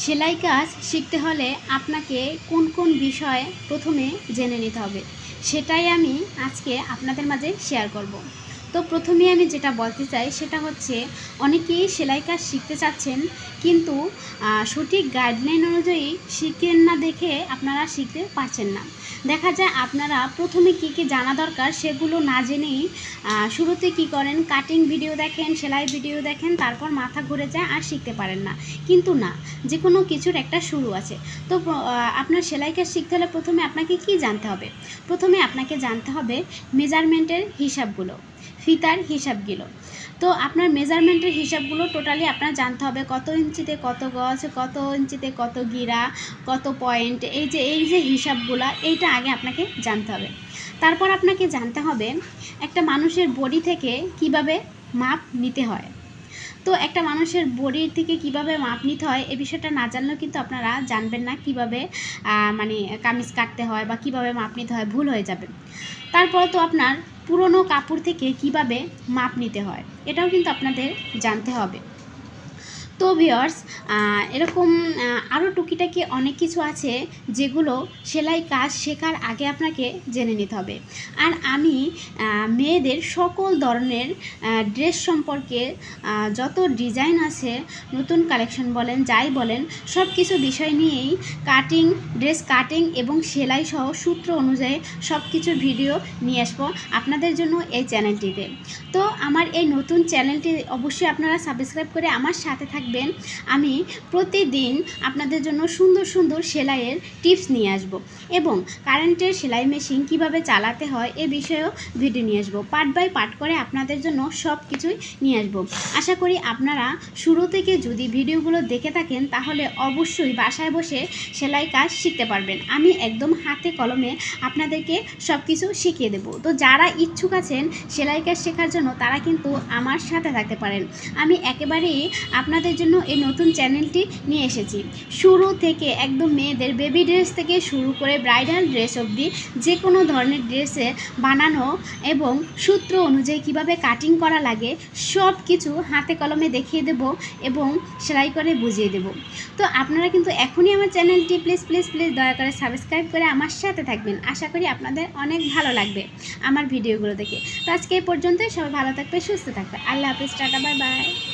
সেলাই কাজ শিখতে হলে আপনাকে কোন কোন বিষয় প্রথমে জেনে নিতে হবে সেটাই আমি আজকে আপনাদের মাঝে শেয়ার করব। তো প্রথমে আমি যেটা বলতে চাই সেটা হচ্ছে অনেকেই সেলাই কাজ শিখতে চাচ্ছেন কিন্তু সঠিক গাইডলাইন অনুযায়ী শিখেন না দেখে আপনারা শিখতে পারছেন না। দেখা যায় আপনারা প্রথমে কি কি জানা দরকার সেগুলো না জেনেই শুরুতে কি করেন, কাটিং ভিডিও দেখেন, সেলাই ভিডিও দেখেন, তারপর মাথা ঘুরে যায় আর শিখতে পারেন না। কিন্তু না, যে কোনো কিছুর একটা শুরু আছে। তো আপনার সেলাই কাজ শিখতে হলে প্রথমে আপনাকে কি জানতে হবে? প্রথমে আপনাকে জানতে হবে মেজারমেন্টের হিসাবগুলো, ফিতার হিসাবগুলো। তো আপনার মেজারমেন্টের হিসাবগুলো টোটালি আপনার জানতে হবে, কত ইঞ্চিতে কত গজ, কত ইঞ্চিতে কত গিরা, কত পয়েন্ট, এই যে হিসাবগুলো, এইটা আগে আপনাকে জানতে হবে। তারপর আপনাকে জানতে হবে একটা মানুষের বডি থেকে কিভাবে মাপ নিতে হয়। তো একটা মানুষের বডির থেকে কিভাবে মাপ নিতে হয় এই বিষয়টা না জানলেও কিন্তু আপনারা জানবেন না কিভাবে মানে কামিজ কাটতে হয় বা কিভাবে মাপ নিতে হয়, ভুল হয়ে যাবে। তারপর তো আপনার পুরনো কাপড় থেকে কিভাবে মাপ নিতে হয় এটাও কিন্তু আপনাদের জানতে হবে। তো ভিউয়ার্স, এরকম আরও টুকিটাকি অনেক কিছু আছে যেগুলো সেলাই কাজ শেখার আগে আপনাকে জেনে নিতে হবে। আর আমি মেয়েদের সকল ধরনের ড্রেস সম্পর্কে যত ডিজাইন আছে, নতুন কালেকশন বলেন, যাই বলেন, সব কিছু বিষয় নিয়েই কাটিং, ড্রেস কাটিং এবং সেলাই সহ সূত্র অনুযায়ী সব কিছুর ভিডিও নিয়ে আসবো আপনাদের জন্য এই চ্যানেলটিতে। তো আমার এই নতুন চ্যানেলটি অবশ্যই আপনারা সাবস্ক্রাইব করে আমার সাথে থাকবেন। আমি প্রতিদিন আপনাদের জন্য সুন্দর সুন্দর সেলাইয়ের টিপস নিয়ে আসব এবং কারেন্টের সেলাই মেশিন কিভাবে চালাতে হয় এ বিষয়েও ভিডিও নিয়ে আসবো। পার্ট বাই পার্ট করে আপনাদের জন্য সব কিছুই নিয়ে আসবো। আশা করি আপনারা শুরু থেকে যদি ভিডিওগুলো দেখে থাকেন তাহলে অবশ্যই বাসায় বসে সেলাই কাজ শিখতে পারবেন। আমি একদম হাতে কলমে আপনাদেরকে সব কিছু শিখিয়ে দেব। তো যারা ইচ্ছুক আছেন সেলাই কাজ শেখার জন্য তারা কিন্তু আমার সাথে থাকতে পারেন। আমি একেবারেই আপনাদের জন্য এই নতুন চ্যানেলটি নিয়ে এসেছি। শুরু থেকে একদম মেয়েদের বেবি ড্রেস থেকে শুরু করে ব্রাইডাল ড্রেস অবধি যে কোনো ধরনের ড্রেসে বানানো এবং সূত্র অনুযায়ী কিভাবে কাটিং করা লাগে সব কিছু হাতে কলমে দেখিয়ে দেব এবং সেলাই করে বুঝিয়ে দেব। তো আপনারা কিন্তু এখনই আমার চ্যানেলটি প্লিজ প্লিজ প্লিজ দয়া করে সাবস্ক্রাইব করে আমার সাথে থাকবেন। আশা করি আপনাদের অনেক ভালো লাগবে আমার ভিডিওগুলো দেখে। তো আজকে এই পর্যন্তই। সবাই ভালো থাকবে, সুস্থ থাকবে। আল্লাহ হাফিজ, টাটা, বাই বাই।